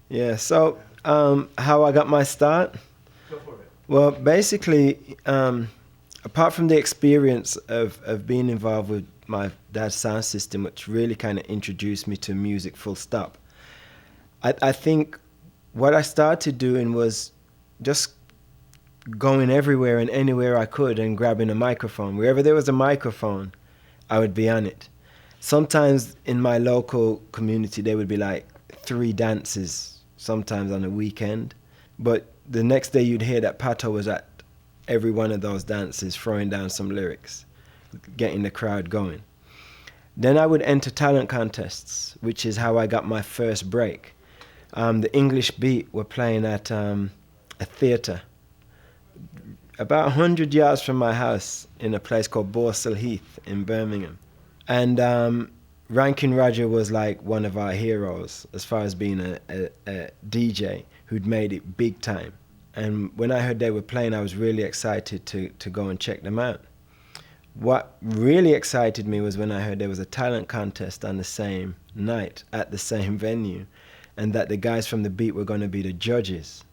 Yeah. So, how I got my start? Go for it. Well, basically, apart from the experience of being involved with my dad's sound system, which really kind of introduced me to music full stop, I think what I started doing was just going everywhere and anywhere I could and grabbing a microphone. Wherever there was a microphone, I would be on it. Sometimes in my local community, there would be like 3 dances, sometimes on a weekend. But the next day you'd hear that Pato was at every one of those dances throwing down some lyrics, getting the crowd going. Then I would enter talent contests, which is how I got my first break. The English Beat were playing at a theatre about 100 yards from my house in a place called Borsell Heath in Birmingham. And Rankin Roger was like one of our heroes as far as being a DJ who'd made it big time. And when I heard they were playing, I was really excited to go and check them out. What really excited me was when I heard there was a talent contest on the same night at the same venue, and that the guys from the Beat were going to be the judges.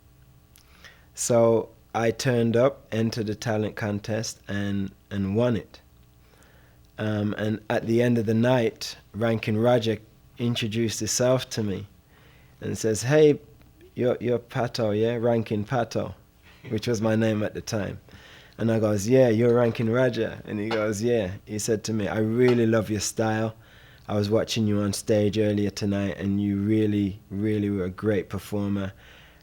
So I turned up, entered the talent contest, and won it. And at the end of the night, Rankin Roger introduced himself to me and says, "Hey, you're Pato, yeah? Rankin Pato," which was my name at the time. And I goes, "Yeah, you're Rankin Roger." And he goes, "Yeah." He said to me, "I really love your style. I was watching you on stage earlier tonight, and you really, really were a great performer.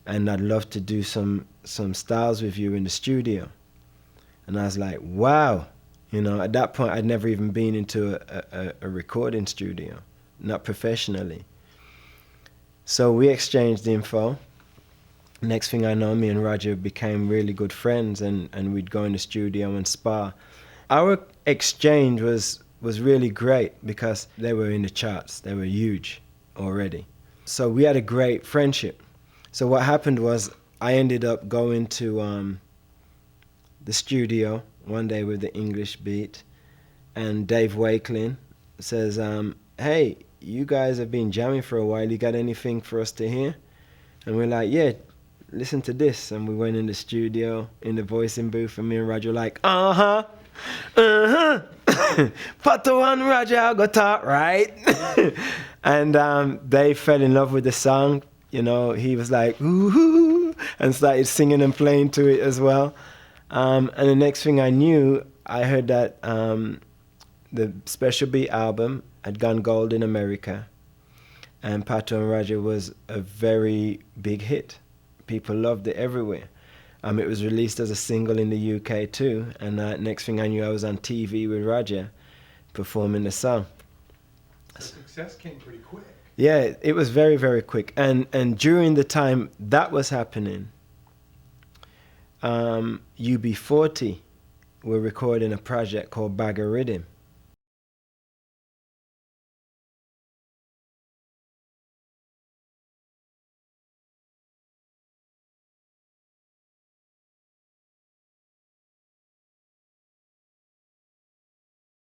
And I'd love to do some styles with you in the studio." And I was like, wow. You know, at that point, I'd never even been into a recording studio, not professionally. So we exchanged info. Next thing I know, me and Roger became really good friends, and we'd go in the studio and spar. Our exchange was really great because they were in the charts. They were huge already. So we had a great friendship. So what happened was I ended up going to the studio one day with the English Beat, and Dave Wakelin says, "Hey, you guys have been jamming for a while. You got anything for us to hear?" And we're like, "Yeah, listen to this." And we went in the studio, in the voicing booth, and me and Roger were like, "Uh-huh, uh-huh. Pato and Roger, I got talk, right?" And they fell in love with the song. You know, he was like, "Ooh," and started singing and playing to it as well. And the next thing I knew, I heard that the Special Beat album had gone gold in America, and Pato and Roger was a very big hit. People loved it everywhere. It was released as a single in the UK too, and next thing I knew, I was on TV with Roger performing the song. So success came pretty quick. Yeah, it was very, very quick. And during the time that was happening, UB40 were recording a project called Bag of Rhythm.